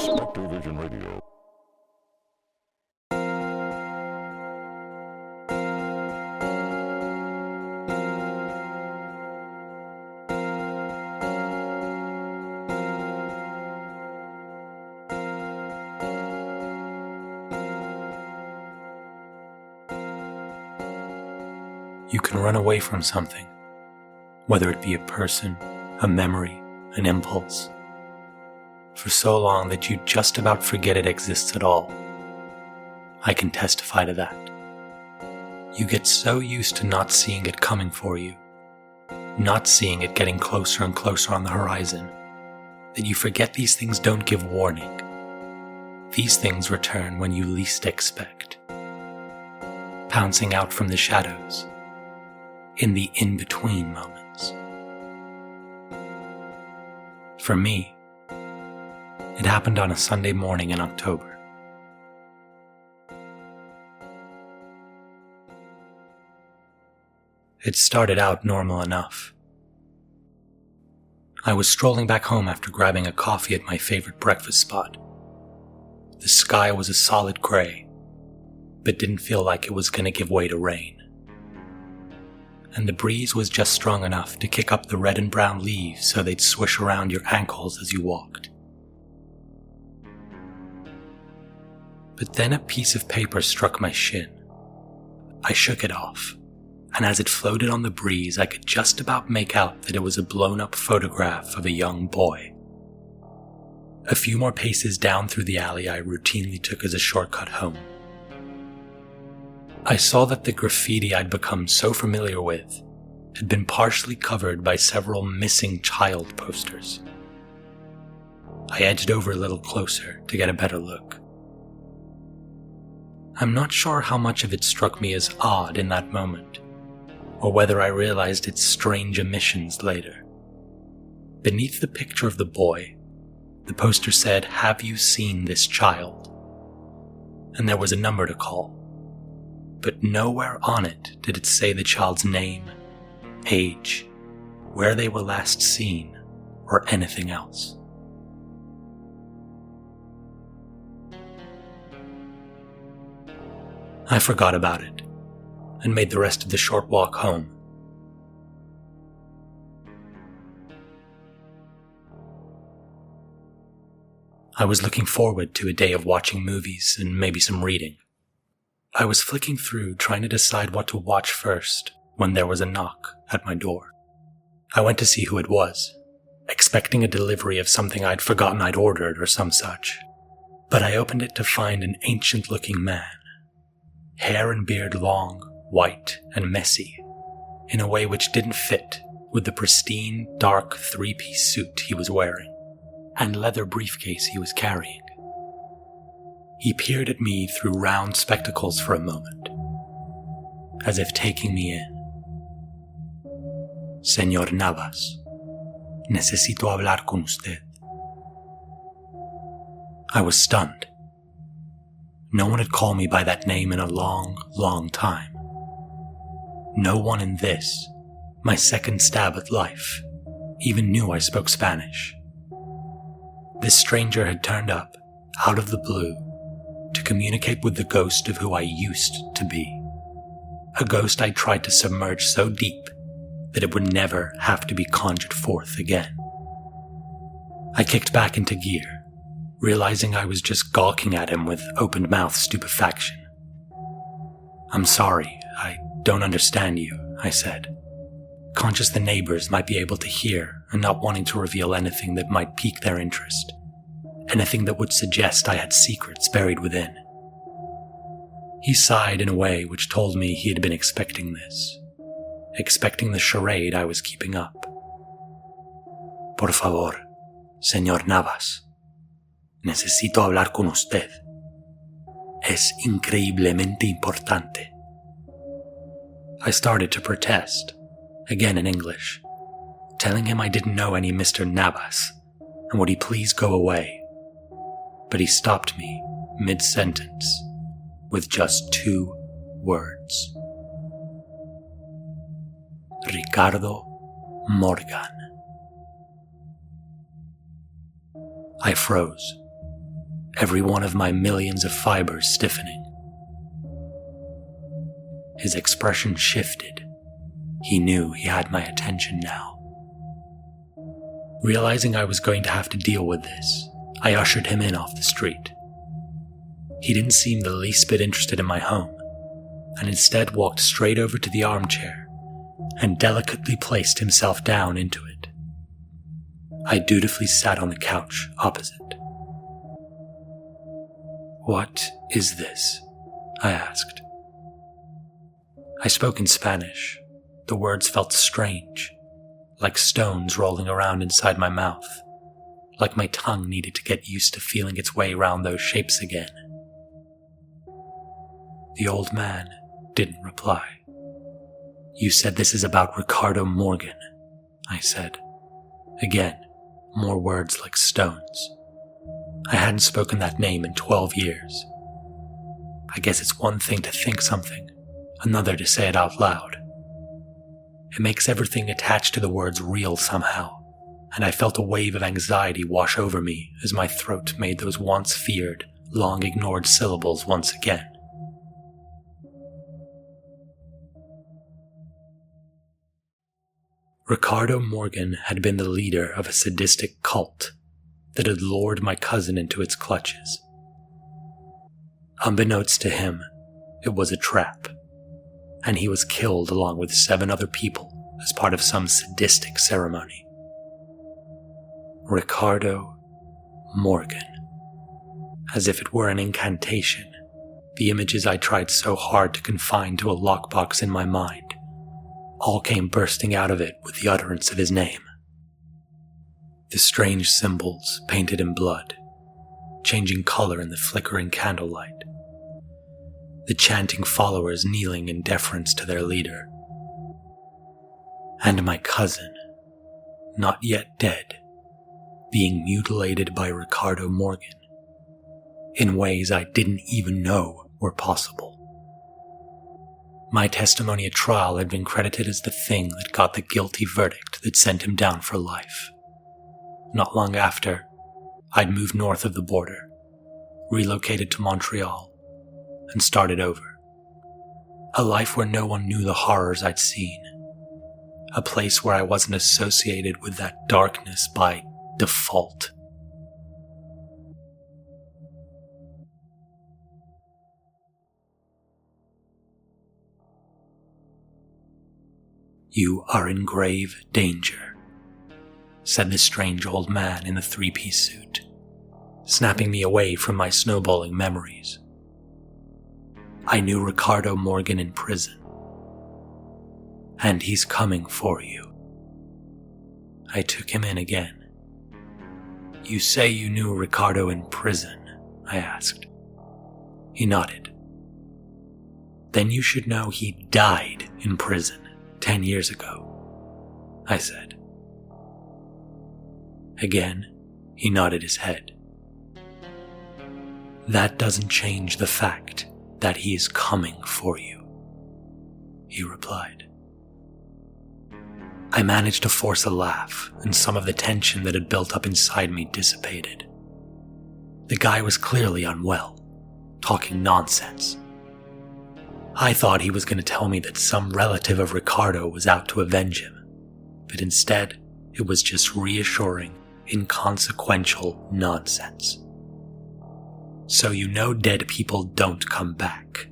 Spectrovision Radio. You can run away from something, whether it be a person, a memory, an impulse, for so long that you just about forget it exists at all. I can testify to that. You get so used to not seeing it coming for you, not seeing it getting closer and closer on the horizon, that you forget these things don't give warning. These things return when you least expect, pouncing out from the shadows, in the in-between moments. For me, it happened on a Sunday morning in October. It started out normal enough. I was strolling back home after grabbing a coffee at my favorite breakfast spot. The sky was a solid gray, but didn't feel like it was going to give way to rain. And the breeze was just strong enough to kick up the red and brown leaves so they'd swish around your ankles as you walked. But then a piece of paper struck my shin. I shook it off, and as it floated on the breeze, I could just about make out that it was a blown-up photograph of a young boy. A few more paces down through the alley I routinely took as a shortcut home. I saw that the graffiti I'd become so familiar with had been partially covered by several missing child posters. I edged over a little closer to get a better look. I'm not sure how much of it struck me as odd in that moment, or whether I realized its strange omissions later. Beneath the picture of the boy, the poster said, "Have you seen this child?" And there was a number to call. But nowhere on it did it say the child's name, age, where they were last seen, or anything else. I forgot about it, and made the rest of the short walk home. I was looking forward to a day of watching movies and maybe some reading. I was flicking through trying to decide what to watch first when there was a knock at my door. I went to see who it was, expecting a delivery of something I'd forgotten I'd ordered or some such. But I opened it to find an ancient-looking man, hair and beard long, white, and messy, in a way which didn't fit with the pristine, dark three-piece suit he was wearing and leather briefcase he was carrying. He peered at me through round spectacles for a moment, as if taking me in. "Señor Navas, necesito hablar con usted." I was stunned. No one had called me by that name in a long, long time. No one in this, my second stab at life, even knew I spoke Spanish. This stranger had turned up, out of the blue, to communicate with the ghost of who I used to be. A ghost I tried to submerge so deep that it would never have to be conjured forth again. I kicked back into gear, realizing I was just gawking at him with open-mouthed stupefaction. "I'm sorry, I don't understand you," I said, conscious the neighbors might be able to hear and not wanting to reveal anything that might pique their interest. Anything that would suggest I had secrets buried within. He sighed in a way which told me he had been expecting this, expecting the charade I was keeping up. "Por favor, señor Navas, necesito hablar con usted. Es increíblemente importante." I started to protest, again in English, telling him I didn't know any Mr. Navas, and would he please go away. But he stopped me mid-sentence with just 2 words. "Ricardo Morgan." I froze, every one of my millions of fibers stiffening. His expression shifted. He knew he had my attention now. Realizing I was going to have to deal with this, I ushered him in off the street. He didn't seem the least bit interested in my home, and instead walked straight over to the armchair and delicately placed himself down into it. I dutifully sat on the couch opposite. "What is this?" I asked. I spoke in Spanish. The words felt strange, like stones rolling around inside my mouth, like my tongue needed to get used to feeling its way around those shapes again. The old man didn't reply. "You said this is about Ricardo Morgan," I said. Again, more words like stones. I hadn't spoken that name in 12 years. I guess it's one thing to think something, another to say it out loud. It makes everything attached to the words real somehow, and I felt a wave of anxiety wash over me as my throat made those once feared, long ignored syllables once again. Ricardo Morgan had been the leader of a sadistic cult that had lured my cousin into its clutches. Unbeknownst to him, it was a trap, and he was killed along with 7 other people as part of some sadistic ceremony. Ricardo Morgan. As if it were an incantation, the images I tried so hard to confine to a lockbox in my mind all came bursting out of it with the utterance of his name. The strange symbols painted in blood, changing color in the flickering candlelight. The chanting followers kneeling in deference to their leader. And my cousin, not yet dead, being mutilated by Ricardo Morgan in ways I didn't even know were possible. My testimony at trial had been credited as the thing that got the guilty verdict that sent him down for life. Not long after, I'd moved north of the border, relocated to Montreal, and started over. A life where no one knew the horrors I'd seen. A place where I wasn't associated with that darkness by default. "You are in grave danger," said the strange old man in the 3-piece suit, snapping me away from my snowballing memories. "I knew Ricardo Morgan in prison, and he's coming for you." I took him in again. "You say you knew Ricardo in prison?" I asked. He nodded. "Then you should know he died in prison 10 years ago," I said. Again, he nodded his head. "That doesn't change the fact that he is coming for you," he replied. I managed to force a laugh, and some of the tension that had built up inside me dissipated. The guy was clearly unwell, talking nonsense. I thought he was going to tell me that some relative of Ricardo was out to avenge him, but instead, it was just reassuring, inconsequential nonsense. "So you know dead people don't come back,"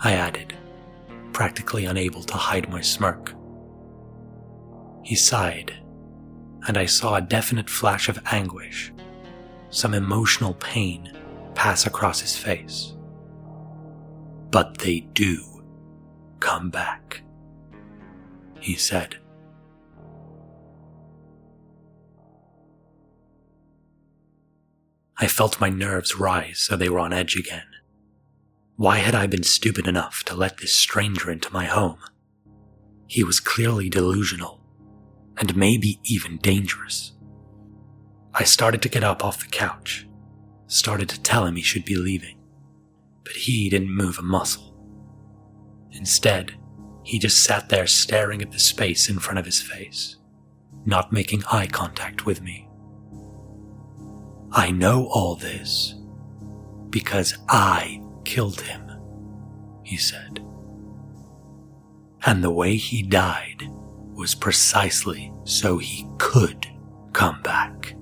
I added, practically unable to hide my smirk. He sighed, and I saw a definite flash of anguish, some emotional pain pass across his face. "But they do come back," he said. I felt my nerves rise so they were on edge again. Why had I been stupid enough to let this stranger into my home? He was clearly delusional, and maybe even dangerous. I started to get up off the couch, started to tell him he should be leaving, but he didn't move a muscle. Instead, he just sat there staring at the space in front of his face, not making eye contact with me. "I know all this," because I killed him, he said. And the way he died was precisely so he could come back.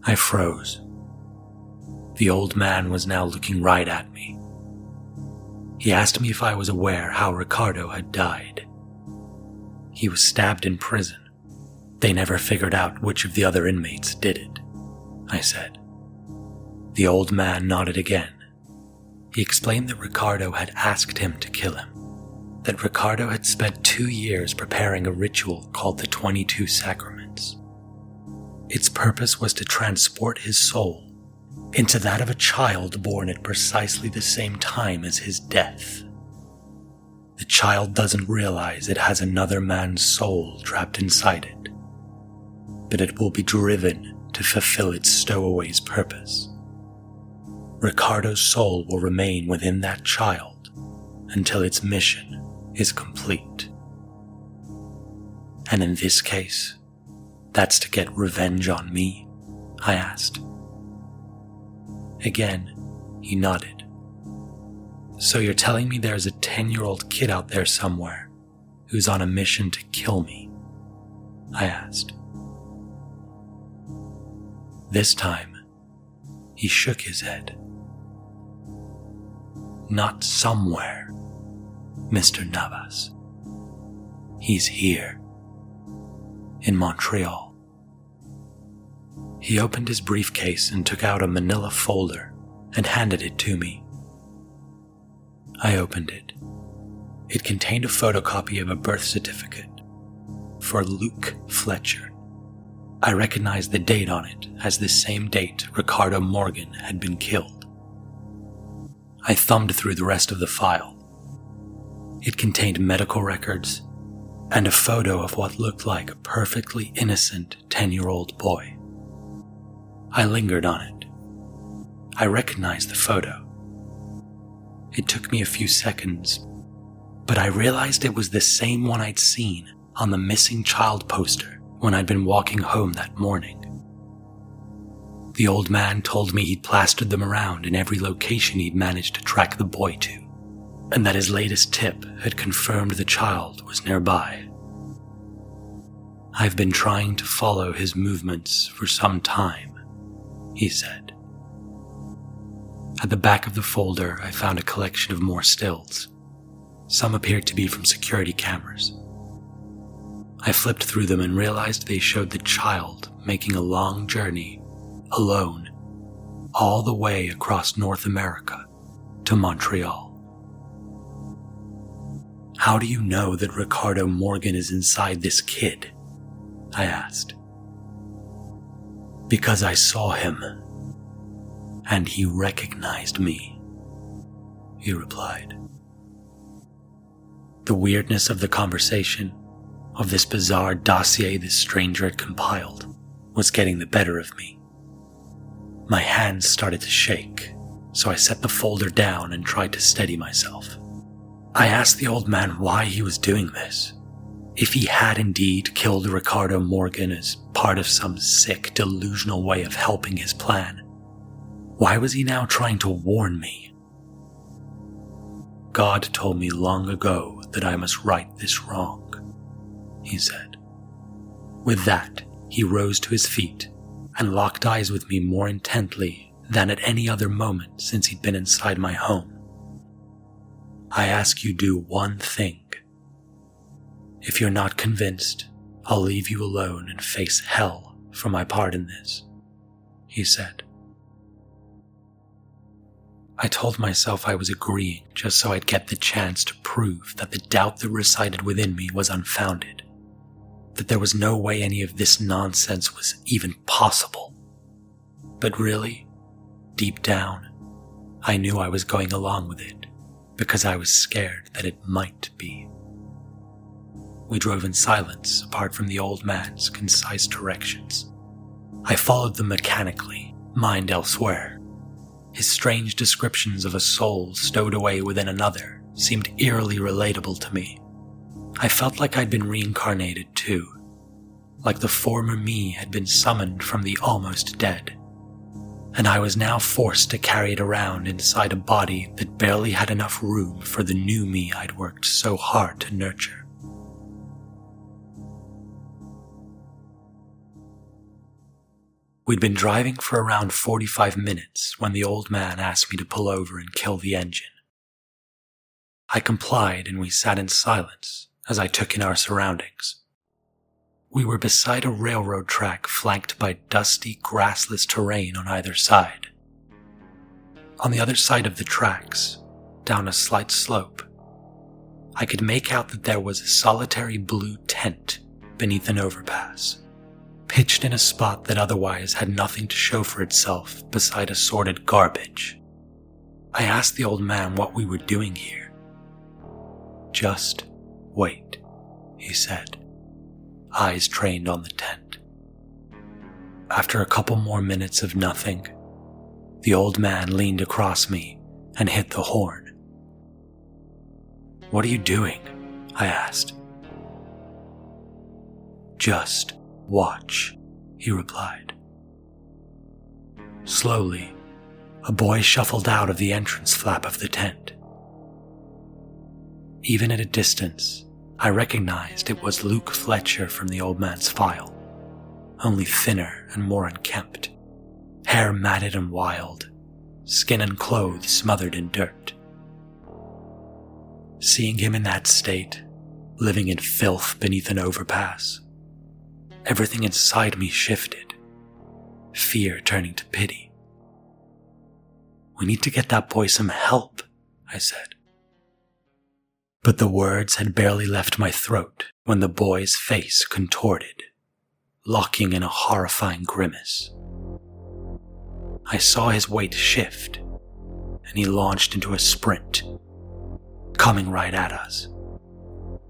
I froze. The old man was now looking right at me. He asked me if I was aware how Ricardo had died. He was stabbed in prison. They never figured out which of the other inmates did it, I said. The old man nodded again. He explained that Ricardo had asked him to kill him, that Ricardo had spent 2 years preparing a ritual called the 22 Sacraments. Its purpose was to transport his soul into that of a child born at precisely the same time as his death. The child doesn't realize it has another man's soul trapped inside it, but it will be driven to fulfill its stowaway's purpose. Ricardo's soul will remain within that child until its mission is complete. And in this case, that's to get revenge on me, I asked. Again, he nodded. So you're telling me there's a 10-year-old kid out there somewhere who's on a mission to kill me? I asked. This time, he shook his head. Not somewhere, Mr. Navas. He's here, in Montreal. He opened his briefcase and took out a manila folder and handed it to me. I opened it. It contained a photocopy of a birth certificate for Luke Fletcher. I recognized the date on it as the same date Ricardo Morgan had been killed. I thumbed through the rest of the file. It contained medical records and a photo of what looked like a perfectly innocent 10-year-old boy. I lingered on it. I recognized the photo. It took me a few seconds, but I realized it was the same one I'd seen on the missing child poster when I'd been walking home that morning. The old man told me he'd plastered them around in every location he'd managed to track the boy to, and that his latest tip had confirmed the child was nearby. I've been trying to follow his movements for some time, he said. At the back of the folder, I found a collection of more stills. Some appeared to be from security cameras. I flipped through them and realized they showed the child making a long journey, alone, all the way across North America to Montreal. How do you know that Ricardo Morgan is inside this kid? I asked. Because I saw him, and he recognized me, he replied. The weirdness of the conversation, of this bizarre dossier this stranger had compiled, was getting the better of me. My hands started to shake, so I set the folder down and tried to steady myself. I asked the old man why he was doing this. If he had indeed killed Ricardo Morgan as part of some sick, delusional way of helping his plan, why was he now trying to warn me? God told me long ago that I must right this wrong, he said. With that, he rose to his feet and locked eyes with me more intently than at any other moment since he'd been inside my home. I ask you do one thing. If you're not convinced, I'll leave you alone and face hell for my part in this, he said. I told myself I was agreeing just so I'd get the chance to prove that the doubt that resided within me was unfounded, that there was no way any of this nonsense was even possible. But really, deep down, I knew I was going along with it because I was scared that it might be. We drove in silence, apart from the old man's concise directions. I followed them mechanically, mind elsewhere. His strange descriptions of a soul stowed away within another seemed eerily relatable to me. I felt like I'd been reincarnated too, like the former me had been summoned from the almost dead, and I was now forced to carry it around inside a body that barely had enough room for the new me I'd worked so hard to nurture. We'd been driving for around 45 minutes when the old man asked me to pull over and kill the engine. I complied and we sat in silence as I took in our surroundings. We were beside a railroad track flanked by dusty, grassless terrain on either side. On the other side of the tracks, down a slight slope, I could make out that there was a solitary blue tent beneath an overpass, pitched in a spot that otherwise had nothing to show for itself beside assorted garbage. I asked the old man what we were doing here. "Just wait," he said, eyes trained on the tent. After a couple more minutes of nothing, the old man leaned across me and hit the horn. "What are you doing?" I asked. "Just watch," he replied. Slowly, a boy shuffled out of the entrance flap of the tent. Even at a distance, I recognized it was Luke Fletcher from the old man's file, only thinner and more unkempt, hair matted and wild, skin and clothes smothered in dirt. Seeing him in that state, living in filth beneath an overpass, everything inside me shifted, fear turning to pity. "We need to get that boy some help," I said. But the words had barely left my throat when the boy's face contorted, locking in a horrifying grimace. I saw his weight shift, and he launched into a sprint, coming right at us.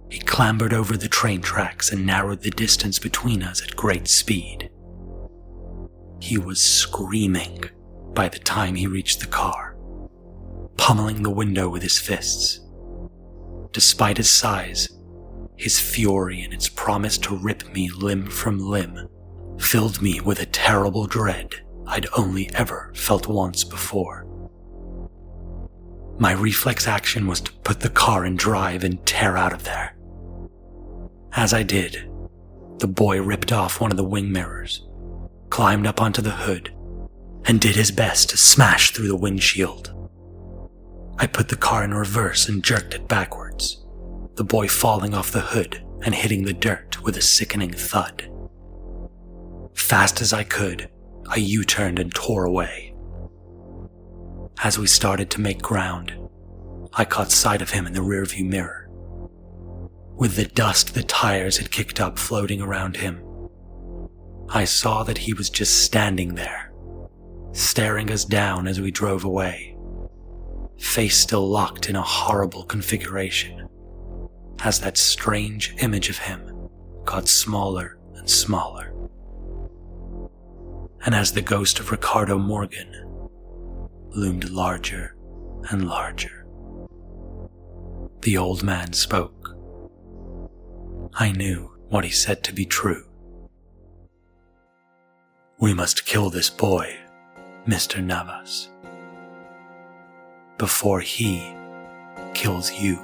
He clambered over the train tracks and narrowed the distance between us at great speed. He was screaming by the time he reached the car, pummeling the window with his fists. Despite his size, his fury and its promise to rip me limb from limb filled me with a terrible dread I'd only ever felt once before. My reflex action was to put the car in drive and tear out of there. As I did, the boy ripped off one of the wing mirrors, climbed up onto the hood, and did his best to smash through the windshield. I put the car in reverse and jerked it backwards, the boy falling off the hood and hitting the dirt with a sickening thud. Fast as I could, I U-turned and tore away. As we started to make ground, I caught sight of him in the rearview mirror. With the dust the tires had kicked up floating around him, I saw that he was just standing there, staring us down as we drove away, face still locked in a horrible configuration, as that strange image of him got smaller and smaller. And as the ghost of Ricardo Morgan loomed larger and larger, the old man spoke. I knew what he said to be true. "We must kill this boy, Mr. Navas, before he kills you."